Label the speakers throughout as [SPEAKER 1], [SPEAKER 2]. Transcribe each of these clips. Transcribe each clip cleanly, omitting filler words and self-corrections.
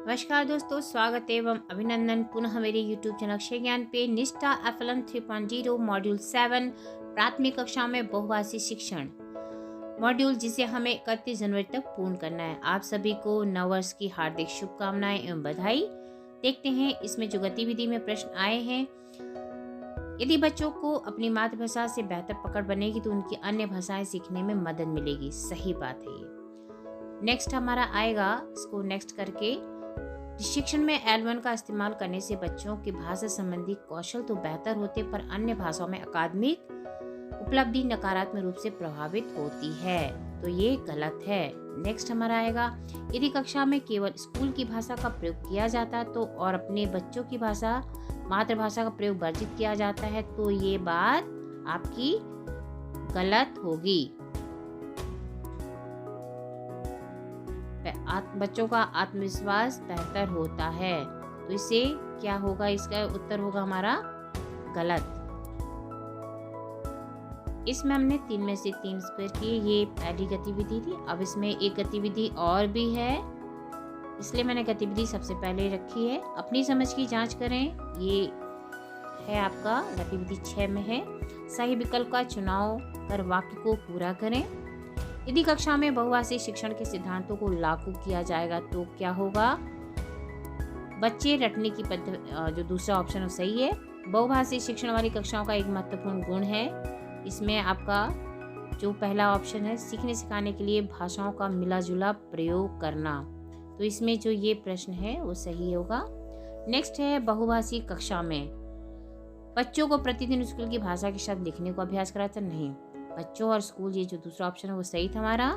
[SPEAKER 1] नमस्कार दोस्तों, स्वागत एवं अभिनंदन पुनः मेरे YouTube चैनल अक्षय ज्ञान पे। निष्ठा FLN 3.0 मॉड्यूल 7 प्राथमिक कक्षा में बहुभाषी शिक्षण मॉड्यूल, जिसे हमें 31 जनवरी तक पूर्ण करना है। आप सभी को नववर्ष की हार्दिक शुभकामनाएं एवं बधाई। देखते हैं इसमें जो गतिविधि में प्रश्न आए हैं। यदि बच्चों को अपनी मातृभाषा से बेहतर पकड़ बनेगी तो उनकी अन्य भाषाएं सीखने में मदद मिलेगी। सही बात है ये। नेक्स्ट हमारा आएगा, इसको नेक्स्ट करके, शिक्षण में L1 का इस्तेमाल करने से बच्चों की भाषा संबंधी कौशल तो बेहतर होते, पर अन्य भाषाओं में अकादमिक उपलब्धि नकारात्मक रूप से प्रभावित होती है, तो ये गलत है। नेक्स्ट हमारा आएगा, यदि कक्षा में केवल स्कूल की भाषा का प्रयोग किया जाता तो और अपने बच्चों की भाषा मातृभाषा का प्रयोग वर्जित किया जाता है, तो ये बात आपकी गलत होगी। बच्चों का आत्मविश्वास बेहतर होता है, तो इसे क्या होगा, इसका उत्तर होगा हमारा गलत। इसमें हमने 3 में से 3 स्क्वायर किए, ये पहली गतिविधि थी। अब इसमें एक गतिविधि और भी है, इसलिए मैंने गतिविधि सबसे पहले रखी है। अपनी समझ की जांच करें। ये है आपका गतिविधि 6 में है, सही विकल्प का चुनाव कर वाक्य को पूरा करें। यदि कक्षा में बहुभाषी शिक्षण के सिद्धांतों को लागू किया जाएगा तो क्या होगा, बच्चे रटने की पद्धति, जो दूसरा ऑप्शन है सही है। बहुभाषी शिक्षण वाली कक्षाओं का एक महत्वपूर्ण गुण है, इसमें आपका जो पहला ऑप्शन है, सीखने सिखाने के लिए भाषाओं का मिला जुला प्रयोग करना, तो इसमें जो ये प्रश्न है वो सही होगा। नेक्स्ट है, बहुभाषी कक्षा में बच्चों को प्रतिदिन स्कूल की भाषा के शब्द लिखने को अभ्यास कराता नहीं। बच्चों और स्कूल, ये जो दूसरा ऑप्शन है वो सही था हमारा।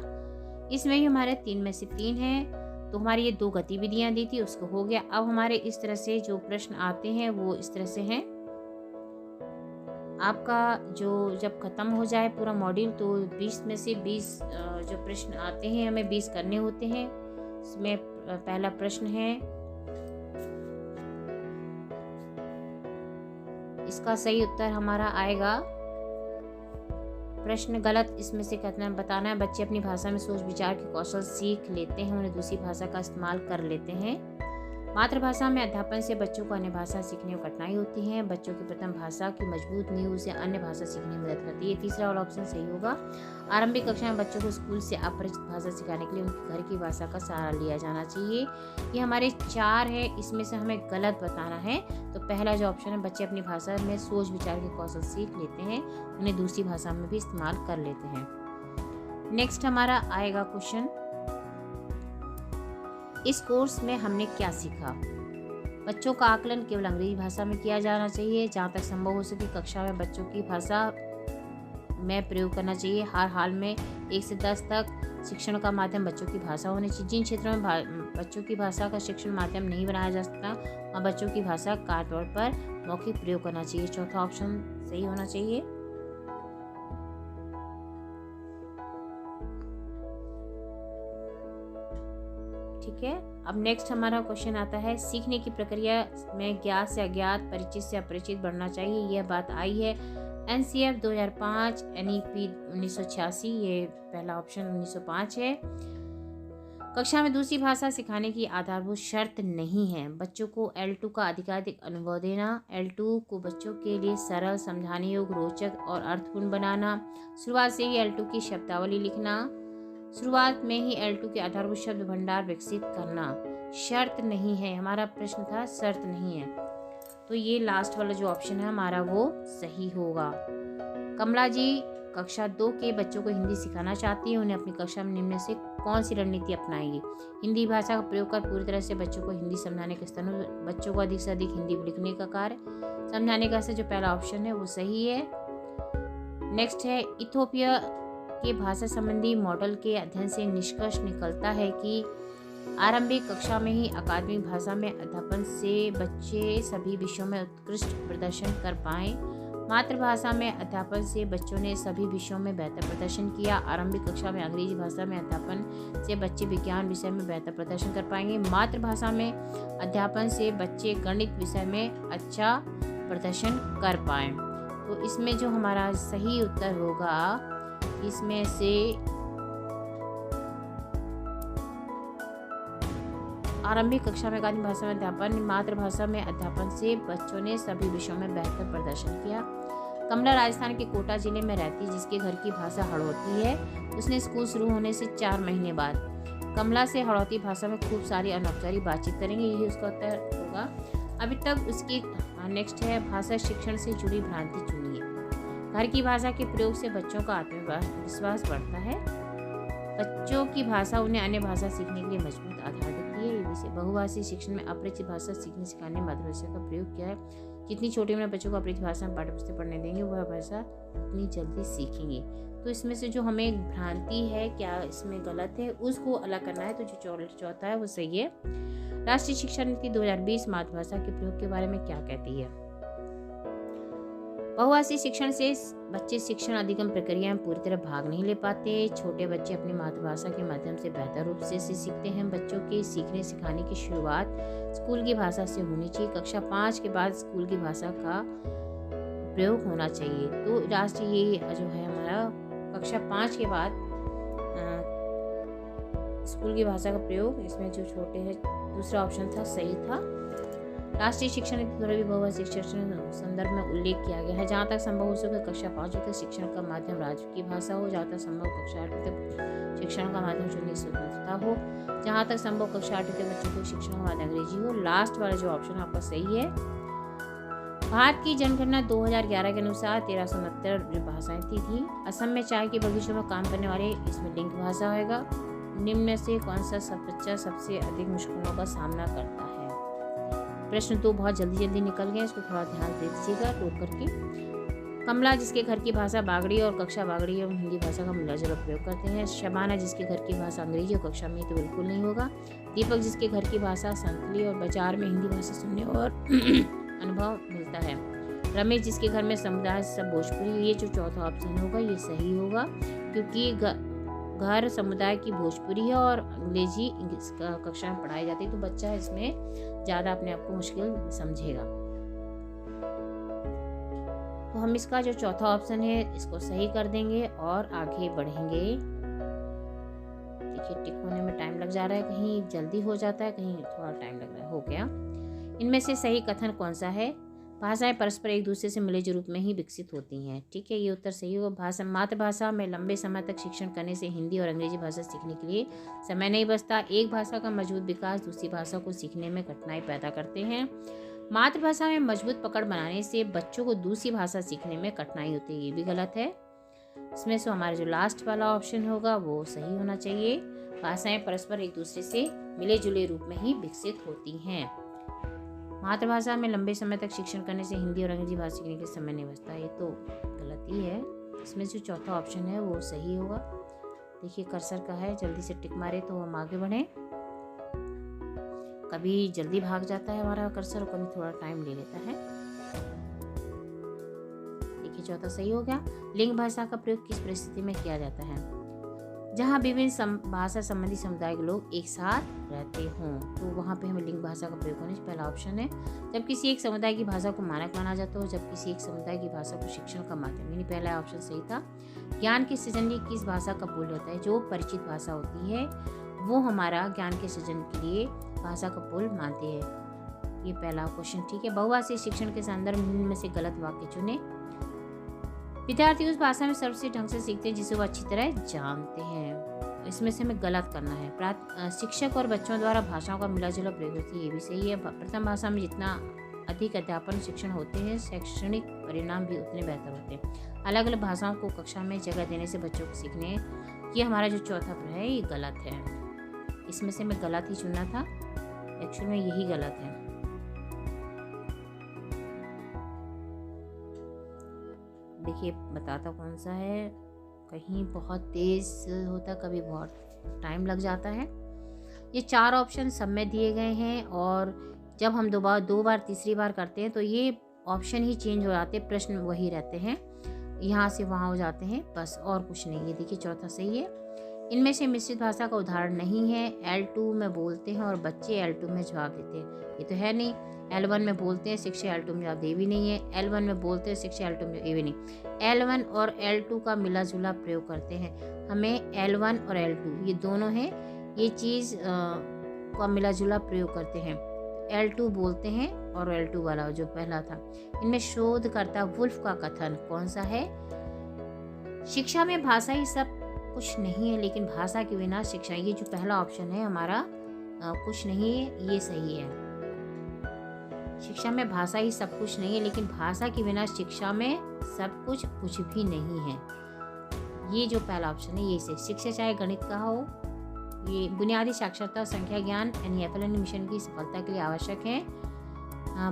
[SPEAKER 1] इसमें भी हमारे 3 में से 3 है, तो हमारी ये 2 गतिविधियां दी थी, उसको हो गया। अब हमारे इस तरह से जो प्रश्न आते हैं वो इस तरह से हैं। आपका जो जब खत्म हो जाए पूरा मॉड्यूल तो 20 में से 20 जो प्रश्न आते हैं हमें 20 करने होते हैं। इसमें पहला प्रश्न है, इसका सही उत्तर हमारा आएगा प्रश्न गलत। इसमें से कितना बताना है, बच्चे अपनी भाषा में सोच विचार के कौशल सीख लेते हैं, उन्हें दूसरी भाषा का इस्तेमाल कर लेते हैं। मातृभाषा में अध्यापन से बच्चों को अन्य भाषा सीखने में कठिनाई होती है। बच्चों की प्रथम भाषा की मजबूत नींव उसे अन्य भाषा सीखने में मदद करती है। तीसरा वाला ऑप्शन सही होगा। आरंभिक कक्षा में बच्चों को स्कूल से अपरिचित भाषा सिखाने के लिए उनके घर की भाषा का सहारा लिया जाना चाहिए। ये हमारे 4 है, इसमें से हमें गलत बताना है। तो पहला जो ऑप्शन है, बच्चे अपनी भाषा में सोच विचार के कौशल सीख लेते हैं, उन्हें दूसरी भाषा में भी इस्तेमाल कर लेते हैं। नेक्स्ट हमारा आएगा क्वेश्चन, इस कोर्स में हमने क्या सीखा। बच्चों का आकलन केवल अंग्रेजी भाषा में किया जाना चाहिए। जहाँ तक संभव हो सके कक्षा में बच्चों की भाषा में प्रयोग करना चाहिए। हर हाल में 1 से 10 तक शिक्षण का माध्यम बच्चों की भाषा होनी चाहिए। जिन क्षेत्रों में बच्चों की भाषा का शिक्षण माध्यम नहीं बनाया जा सकता, वहाँ बच्चों की भाषा का तौर पर मौखिक प्रयोग करना चाहिए। चौथा ऑप्शन सही होना चाहिए। ठीक है, अब नेक्स्ट हमारा क्वेश्चन आता है, सीखने की प्रक्रिया में ज्ञात से अज्ञात, परिचित से अपरिचित बढ़ना चाहिए। यह बात आई है NCF 2005, NEP 1986, ये पहला ऑप्शन 1905 है। कक्षा में दूसरी भाषा सिखाने की आधारभूत शर्त नहीं है। बच्चों को L2 का अधिकाधिक अनुभव देना, L2 को बच्चों के लिए सरल, समझाने योग्य, रोचक और अर्थपूर्ण बनाना, शुरुआत से ही L2 की शब्दावली लिखना, शुरुआत में ही L2 के आधारभूत शब्द भंडार विकसित करना। शर्त नहीं है, हमारा प्रश्न था शर्त नहीं है, तो ये लास्ट वाला जो ऑप्शन है हमारा वो सही होगा। कमला जी कक्षा 2 के बच्चों को हिंदी सिखाना चाहती है, उन्हें अपनी कक्षा में निम्न से कौन सी रणनीति अपनाएगी। हिंदी भाषा का प्रयोग कर पूरी तरह से बच्चों को हिंदी समझाने के स्तर में बच्चों को अधिक से अधिक हिंदी लिखने का कार्य, समझाने का जो पहला ऑप्शन है वो सही है। नेक्स्ट है, इथोपिया के भाषा संबंधी मॉडल के अध्ययन से निष्कर्ष निकलता है कि आरंभिक कक्षा में ही अकादमिक भाषा में अध्यापन से बच्चे सभी विषयों में उत्कृष्ट प्रदर्शन कर पाएं। मातृभाषा में अध्यापन से बच्चों ने सभी विषयों में बेहतर प्रदर्शन किया। आरंभिक कक्षा में अंग्रेजी भाषा में अध्यापन से बच्चे विज्ञान विषय में बेहतर प्रदर्शन कर पाएंगे। मातृभाषा में अध्यापन से बच्चे गणित विषय में अच्छा प्रदर्शन कर पाएं। तो इसमें जो हमारा सही उत्तर होगा, इसमें से आरंभिक कक्षा में एकाधिक भाषा में अध्यापन, मातृभाषा में अध्यापन से बच्चों ने सभी विषयों में बेहतर प्रदर्शन किया। कमला राजस्थान के कोटा जिले में रहती है, जिसके घर की भाषा हड़ौती है। उसने स्कूल शुरू होने से 4 महीने बाद कमला से हड़ौती भाषा में खूब सारी अनौपचारिक बातचीत करेंगे, यही उसका उत्तर होगा। अभी तक उसकी नेक्स्ट है भाषा शिक्षण से जुड़ी भ्रांति चुनिए। घर की भाषा के प्रयोग से बच्चों का आत्मविश्वास बढ़ता है। बच्चों की भाषा उन्हें अन्य भाषा सीखने के लिए मजबूत आधार देती है। बहुभाषी शिक्षण में अपरिचित भाषा सीखने सिखाने मातृभाषा का प्रयोग किया है। जितनी छोटी उम्र में बच्चों को अपरिचित भाषा में पाठ्यपुस्तक पढ़ने देंगे वह भाषा उतनी जल्दी सीखेंगे। तो इसमें से जो हमें भ्रांति है, क्या इसमें गलत है, उसको अलग करना है। तो जो चौथा है वो सही है। राष्ट्रीय शिक्षा नीति 2020 मातृभाषा के प्रयोग के बारे में क्या कहती है? बहुभाषी शिक्षण से बच्चे शिक्षण अधिगम प्रक्रिया में पूरी तरह भाग नहीं ले पाते। छोटे बच्चे अपनी मातृभाषा के माध्यम से बेहतर रूप से सीखते हैं। बच्चों के सीखने सिखाने की शुरुआत स्कूल की भाषा से होनी चाहिए। कक्षा 5 के बाद स्कूल की भाषा का प्रयोग होना चाहिए। तो राष्ट्रीय जो है हमारा कक्षा 5 के बाद स्कूल की भाषा का प्रयोग, इसमें जो छोटे है दूसरा ऑप्शन था सही था। राष्ट्रीय शिक्षा नीति द्वारा भी बहुभाषी शिक्षण संदर्भ में उल्लेख किया गया है। जहाँ तक संभव हो सके कक्षा 5 तक शिक्षण का माध्यम राज्य की भाषा हो। जहाँ तक संभव कक्षा 8 तक शिक्षण का माध्यम चुनने की स्वतंत्रता हो। जहाँ तक संभव कक्षा 8 तक बच्चों को शिक्षण का माध्यम अंग्रेजी हो। लास्ट वाला जो ऑप्शन आपका सही है। भारत की जनगणना 2011 के अनुसार 1369 भाषाएं थी। असम में चाय के बगीचों में काम करने वाले इसमें लिंग भाषा होगा। निम्न में से कौन सा बच्चा सबसे अधिक मुश्किलों का सामना करता है? प्रश्न तो बहुत जल्दी निकल गए, इसको थोड़ा ध्यान दे दीजिएगा टोक करके। कमला जिसके घर की भाषा बागड़ी और कक्षा बागड़ी और हिंदी भाषा का मिलाजुला प्रयोग करते हैं। शबाना जिसके घर की भाषा अंग्रेजी और कक्षा में तो बिल्कुल नहीं होगा। दीपक जिसके घर की भाषा संतली और बाजार में हिंदी भाषा सुनने और अनुभव मिलता है। रमेश जिसके घर में समुदाय सब भोजपुरी, ये जो चौथा ऑप्शन होगा ये सही होगा, क्योंकि घर समुदाय की भोजपुरी है और अंग्रेजी कक्षा में पढ़ाई जाती है। तो बच्चा इसमें ज़्यादा अपने आप को मुश्किल समझेगा। तो हम इसका जो चौथा ऑप्शन है इसको सही कर देंगे और आगे बढ़ेंगे। देखिए टिक होने में टाइम लग जा रहा है, कहीं जल्दी हो जाता है, कहीं थोड़ा टाइम लग रहा है। हो गया। इनमें से सही कथन कौन सा है? भाषाएं परस्पर एक दूसरे से मिले जुले रूप में ही विकसित होती हैं। ठीक है, ये उत्तर सही होगा। मातृभाषा में लंबे समय तक शिक्षण करने से हिंदी और अंग्रेजी भाषा सीखने के लिए समय नहीं बचता। एक भाषा का मजबूत विकास दूसरी भाषा को सीखने में कठिनाई पैदा करते हैं। मातृभाषा में मजबूत पकड़ बनाने से बच्चों को दूसरी भाषा सीखने में कठिनाई होती है, ये भी गलत है। इसमें से हमारा जो लास्ट वाला ऑप्शन होगा वो सही होना चाहिए। भाषाएं परस्पर एक दूसरे से मिले जुले रूप में ही विकसित होती हैं। मातृभाषा में लंबे समय तक शिक्षण करने से हिंदी और अंग्रेजी भाषा सीखने के समय नहीं बचता, ये तो गलत ही है। इसमें जो चौथा ऑप्शन है वो सही होगा। देखिए कर्सर का है, जल्दी से टिक मारे तो हम आगे बढ़ें। कभी जल्दी भाग जाता है हमारा कर्सर और कभी थोड़ा टाइम ले लेता है। देखिए चौथा सही हो गया। लिंग भाषा का प्रयोग किस परिस्थिति में किया जाता है? जहाँ विभिन्न भाषा संबंधी समुदाय के लोग एक साथ रहते हों, तो वहाँ पे हमें लिंग भाषा का प्रयोग होने से पहला ऑप्शन है। जब किसी एक समुदाय की भाषा को मानक माना जाता हो, जब किसी एक समुदाय की भाषा को शिक्षण का माध्यम, यानी पहला ऑप्शन सही था। ज्ञान के सृजन लिए किस भाषा का पुल होता है? जो परिचित भाषा होती है वो हमारा ज्ञान के सृजन के लिए भाषा का पुल मानते हैं। ये पहला क्वेश्चन ठीक है। बहुभाषी शिक्षण के संदर्भ में से गलत वाक्य चुने। विद्यार्थी उस भाषा में सर्वश्रेष्ठ ढंग से सीखते हैं जिसे वो अच्छी तरह जानते हैं। इसमें से हमें गलत करना है। शिक्षक और बच्चों द्वारा भाषाओं का मिला जुला प्रयोग होती है, ये भी सही है। प्रथम भाषा में जितना अधिक अध्यापन शिक्षण होते हैं, शैक्षणिक परिणाम भी उतने बेहतर होते हैं। अलग अलग भाषाओं को कक्षा में जगह देने से बच्चों को सीखने, ये हमारा जो चौथा है ये गलत है। इसमें से हमें गलत ही चुनना था, एक्चुअल में यही गलत है। देखिए बताता कौन सा है, कहीं बहुत तेज होता कभी बहुत टाइम लग जाता है। ये 4 ऑप्शन सब में दिए गए हैं और जब हम दो बार तीसरी बार करते हैं तो ये ऑप्शन ही चेंज हो जाते हैं, प्रश्न वही रहते हैं, यहाँ से वहाँ हो जाते हैं, बस और कुछ नहीं। ये देखिए चौथा सही है। इनमें से मिश्रित भाषा का उदाहरण नहीं है। L2 में बोलते हैं और बच्चे L2 में जवाब देते हैं, ये तो है नहीं। L1 में बोलते हैं, शिक्षक L2 में जवाब दे भी नहीं है। L1 में बोलते हैं, शिक्षक L2 में ये भी नहीं। L1 और L2 का मिला जुला प्रयोग करते हैं। हमें L1 और L2 ये दोनों हैं, ये चीज़ का मिला जुला प्रयोग करते हैं। L2 बोलते हैं और L2 वाला जो पहला था। इनमें शोधकर्ता वुल्फ का कथन कौन सा है? शिक्षा में भाषा ही सब कुछ नहीं है, लेकिन भाषा के बिना शिक्षा, ये जो पहला ऑप्शन है हमारा कुछ नहीं है, ये सही है। शिक्षा में भाषा ही सब कुछ नहीं है, लेकिन भाषा के बिना शिक्षा में सब कुछ भी नहीं है। ये जो पहला ऑप्शन है ये सही। शिक्षा चाहे गणित का हो, ये बुनियादी साक्षरता और संख्या ज्ञान NEFL मिशन की सफलता के लिए आवश्यक है।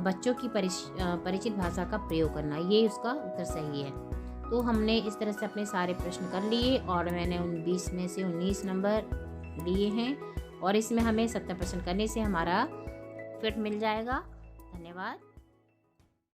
[SPEAKER 1] बच्चों की परिचित भाषा का प्रयोग करना, ये उसका उत्तर सही है। तो हमने इस तरह से अपने सारे प्रश्न कर लिए और मैंने 20 में से 19 नंबर लिए हैं और इसमें हमें 70% करने से हमारा फिट मिल जाएगा। धन्यवाद।